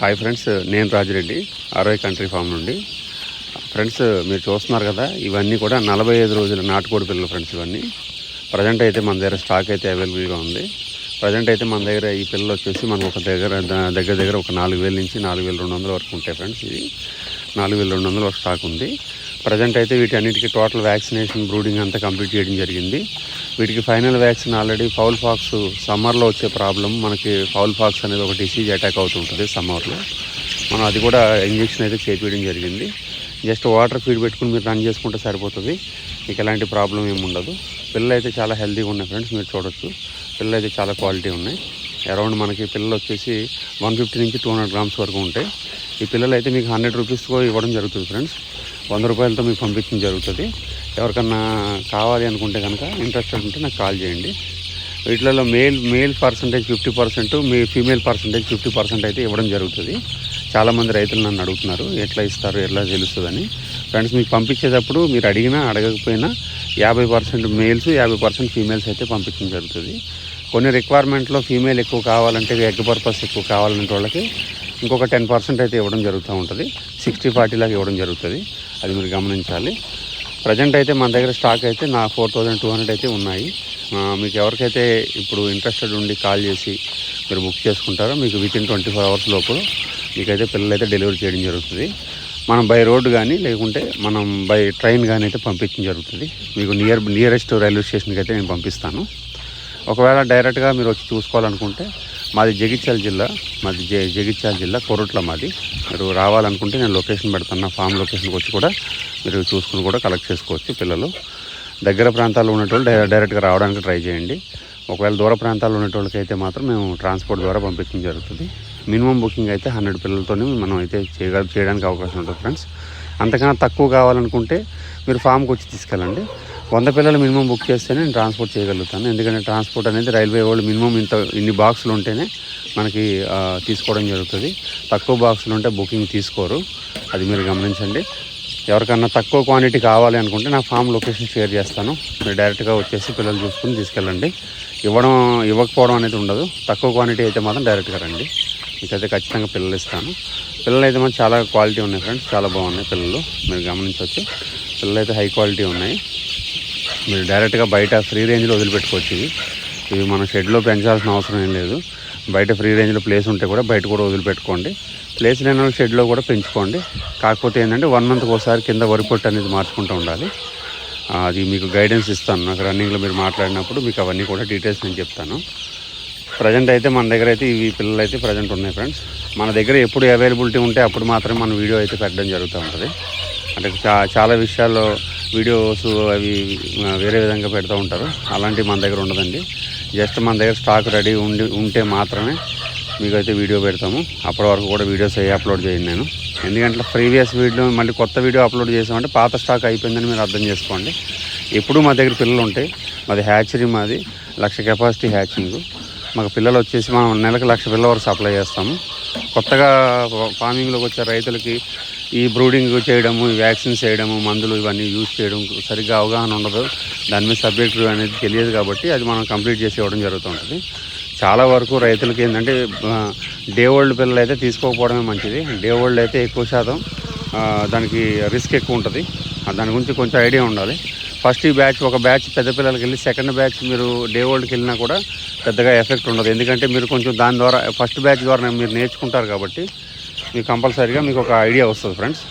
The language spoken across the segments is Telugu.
హాయ్ ఫ్రెండ్స్, నేను రాజిరెడ్డి ఆర్వై కంట్రీ ఫామ్ నుండి. ఫ్రెండ్స్, మీరు చూస్తున్నారు కదా, ఇవన్నీ కూడా 45 రోజుల నాటుకోడి పిల్లలు ఫ్రెండ్స్. ఇవన్నీ ప్రజెంట్ అయితే మన దగ్గర స్టాక్ అయితే అవైలబుల్గా ఉంది. ప్రజెంట్ అయితే మన దగ్గర ఈ పిల్లలు వచ్చేసి మనకు ఒక దగ్గర ఒక 4,000 నుంచి 4,200 వరకు ఉంటాయి ఫ్రెండ్స్. ఇది 4,200 వరకు స్టాక్ ఉంది. ప్రజెంట్ అయితే వీటన్నిటికీ టోటల్ వ్యాక్సినేషన్, బ్రూడింగ్ అంతా కంప్లీట్ చేయడం జరిగింది. వీటికి final vaccine already fowl pox సమ్మర్లో వచ్చే ప్రాబ్లం, మనకి ఫౌల్ ఫాక్స్ అనేది ఒక డిసీజ్ అటాక్ అవుతుంటుంది సమ్మర్లో. మనం అది కూడా ఇంజెక్షన్ అయితే చేయించడం జరిగింది. జస్ట్ వాటర్ ఫీడ్ పెట్టుకుని మీరు రన్ చేసుకుంటే సరిపోతుంది. మీకు ఎలాంటి ప్రాబ్లం ఏమి ఉండదు. పిల్లలు అయితే చాలా హెల్తీగా ఉన్నాయి ఫ్రెండ్స్. మీరు చూడొచ్చు, పిల్లలు అయితే చాలా క్వాలిటీ ఉన్నాయి. అరౌండ్ మనకి పిల్లలు వచ్చేసి 150 నుంచి 200 గ్రామ్స్ వరకు ఉంటాయి. ఈ పిల్లలు అయితే మీకు 100 రూపీస్తో ఇవ్వడం జరుగుతుంది ఫ్రెండ్స్. 100 రూపాయలతో మీకు పంపించడం జరుగుతుంది. ఎవరికన్నా కావాలి అనుకుంటే కనుక, ఇంట్రెస్టెడ్ ఉంటే నాకు కాల్ చేయండి. వీటిలలో మేల్ పర్సంటేజ్ 50%, ఫీమేల్ పర్సంటేజ్ 50% అయితే ఇవ్వడం జరుగుతుంది. చాలామంది రైతులు నన్ను అడుగుతున్నారు, ఎట్లా ఇస్తారు, ఎట్లా తెలుస్తుందని. ఫ్రెండ్స్, మీకు పంపించేటప్పుడు మీరు అడిగినా అడగకపోయినా 50% మేల్స్, 50% ఫీమేల్స్ అయితే పంపించడం జరుగుతుంది. కొన్ని రిక్వైర్మెంట్లో ఫీమేల్ ఎక్కువ కావాలంటే, ఎగ్ పర్పస్ ఎక్కువ కావాలంటే వాళ్ళకి ఇంకొక 10% అయితే ఇవ్వడం జరుగుతూ ఉంటుంది. 60-40 లాగా ఇవ్వడం జరుగుతుంది. అది మీరు గమనించాలి. ప్రజెంట్ అయితే మన దగ్గర స్టాక్ అయితే 4,200 అయితే ఉన్నాయి. మీకు ఎవరికైతే ఇప్పుడు ఇంట్రెస్టెడ్ ఉండి కాల్ చేసి మీరు బుక్ చేసుకుంటారో, మీకు వితిన్ 24 అవర్స్ లోపు మీకైతే పిల్లలు అయితే డెలివరీ చేయడం జరుగుతుంది. మనం బై రోడ్ కానీ, లేకుంటే మనం బై ట్రైన్ కానీ అయితే పంపించడం జరుగుతుంది. మీకు నియరెస్ట్ రైల్వే స్టేషన్కి అయితే నేను పంపిస్తాను. ఒకవేళ డైరెక్ట్గా మీరు వచ్చి చూసుకోవాలనుకుంటే, మాది జగిత్యాల జిల్లా కొరుట్ల మాది. మీరు రావాలనుకుంటే నేను లొకేషన్ పెడతాను. నా ఫామ్ లొకేషన్కి వచ్చి కూడా మీరు చూసుకుని కూడా కలెక్ట్ చేసుకోవచ్చు. పిల్లలు దగ్గర ప్రాంతాల్లో ఉన్నటువంటి డైరెక్ట్గా రావడానికి ట్రై చేయండి. ఒకవేళ దూర ప్రాంతాల్లో ఉన్నటువంటి అయితే మాత్రం మేము ట్రాన్స్పోర్ట్ ద్వారా పంపించడం జరుగుతుంది. మినిమం బుకింగ్ అయితే 100 పిల్లలతోనే మనం అయితే చేయడానికి అవకాశం ఉంటుంది ఫ్రెండ్స్. అంతకన్నా తక్కువ కావాలనుకుంటే మీరు ఫామ్కి వచ్చి తీసుకెళ్ళండి. 100 పిల్లలు మినిమం బుక్ చేస్తేనే నేను ట్రాన్స్పోర్ట్ చేయగలుగుతాను. ఎందుకంటే ట్రాన్స్పోర్ట్ అనేది రైల్వే వాళ్ళు మినిమం ఇన్ని బాక్సులు ఉంటేనే మనకి తీసుకోవడం జరుగుతుంది. తక్కువ బాక్సులు ఉంటే బుకింగ్ తీసుకోరు. అది మీరు గమనించండి. ఎవరికన్నా తక్కువ క్వాంటిటీ కావాలి అనుకుంటే నా ఫామ్ లొకేషన్ షేర్ చేస్తాను. మీరు డైరెక్ట్గా వచ్చేసి పిల్లలు చూసుకుని తీసుకెళ్ళండి. ఇవ్వకపోవడం అనేది ఉండదు. తక్కువ క్వాంటిటీ అయితే మాత్రం డైరెక్ట్గా రండి. మీకైతే ఖచ్చితంగా పిల్లలు ఇస్తాను. పిల్లలు అయితే మాత్రం చాలా క్వాలిటీ ఉన్నాయి ఫ్రెండ్స్. చాలా బాగున్నాయి పిల్లలు, మీరు గమనించవచ్చు. పిల్లలు అయితే హై క్వాలిటీ ఉన్నాయి. మీరు డైరెక్ట్గా బయట ఫ్రీ రేంజ్లో వదిలిపెట్టుకోవచ్చు. ఇవి మనం షెడ్లో పెంచాల్సిన అవసరం ఏం లేదు. బయట ఫ్రీ రేంజ్లో ప్లేస్ ఉంటే కూడా బయట కూడా వదిలిపెట్టుకోండి. ప్లేస్ లేని షెడ్లో కూడా పెంచుకోండి. కాకపోతే ఏంటంటే 1 మంత్కి ఒకసారి కింద వరి పొట్టు అనేది మార్చుకుంటూ ఉండాలి. అది మీకు గైడెన్స్ ఇస్తాను. నాకు రన్నింగ్లో మీరు మాట్లాడినప్పుడు మీకు అవన్నీ కూడా డీటెయిల్స్ నేను చెప్తాను. ప్రజెంట్ అయితే మన దగ్గర అయితే ఇవి పిల్లలు అయితే ప్రజెంట్ ఉన్నాయి ఫ్రెండ్స్. మన దగ్గర ఎప్పుడు అవైలబిలిటీ ఉంటే అప్పుడు మాత్రమే మన వీడియో అయితే పెట్టడం జరుగుతూ ఉంటుంది. అంటే చాలా విషయాల్లో వీడియోస్ అవి వేరే విధంగా పెడుతూ ఉంటారు. అలాంటివి మన దగ్గర ఉండదండి. జస్ట్ మన దగ్గర స్టాక్ రెడీ ఉంటే మాత్రమే మీకైతే వీడియో పెడతాము. అప్పటి వరకు కూడా వీడియోస్ అయ్యి అప్లోడ్ చేయండి నేను. ఎందుకంటే ప్రీవియస్ వీడియో మళ్ళీ కొత్త వీడియో అప్లోడ్ చేసామంటే పాత స్టాక్ అయిపోయిందని మీరు అర్థం చేసుకోండి. ఎప్పుడు మా దగ్గర పిల్లలు ఉంటాయి. మాది హ్యాచరీ, మాది 1,00,000 కెపాసిటీ హ్యాచింగ్. మాకు పిల్లలు వచ్చేసి మనం నెలకు 1,00,000 పిల్లల వరకు సప్లై చేస్తాము. కొత్తగా ఫార్మింగ్లోకి వచ్చే రైతులకి ఈ బ్రూడింగ్ చేయడము, వ్యాక్సిన్స్ చేయడము, మందులు ఇవన్నీ యూజ్ చేయడం సరిగ్గా అవగాహన ఉండదు. దాని మీద సబ్జెక్ట్ అనేది తెలియదు కాబట్టి అది మనం కంప్లీట్ చేసి ఇవ్వడం జరుగుతుంటుంది. చాలా వరకు రైతులకి ఏంటంటే డే ఓల్డ్ పిల్లలు అయితే తీసుకోకపోవడమే మంచిది. డే ఓల్డ్ అయితే ఎక్కువ శాతం దానికి రిస్క్ ఎక్కువ ఉంటుంది. దాని గురించి కొంచెం ఐడియా ఉండాలి. ఫస్ట్ ఈ బ్యాచ్ ఒక బ్యాచ్ పెద్ద పిల్లలకి వెళ్ళి, సెకండ్ బ్యాచ్ మీరు డే ఓల్డ్కి వెళ్ళినా కూడా పెద్దగా ఎఫెక్ట్ ఉండదు. ఎందుకంటే మీరు కొంచెం దాని ద్వారా ఫస్ట్ బ్యాచ్ ద్వారా మీరు నేర్చుకుంటారు కాబట్టి మీకు కంపల్సరీగా మీకు ఒక ఐడియా వస్తుంది ఫ్రెండ్స్.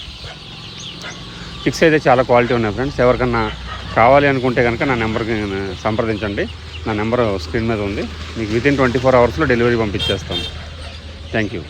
చిక్స్ అయితే చాలా క్వాలిటీ ఉన్నాయి ఫ్రెండ్స్. ఎవరికన్నా కావాలి అనుకుంటే కనుక నా నెంబర్కి సంప్రదించండి. నా నెంబర్ స్క్రీన్ మీద ఉంది. మీకు వితిన్ 24 అవర్స్లో డెలివరీ పంపించేస్తాను. Thank you.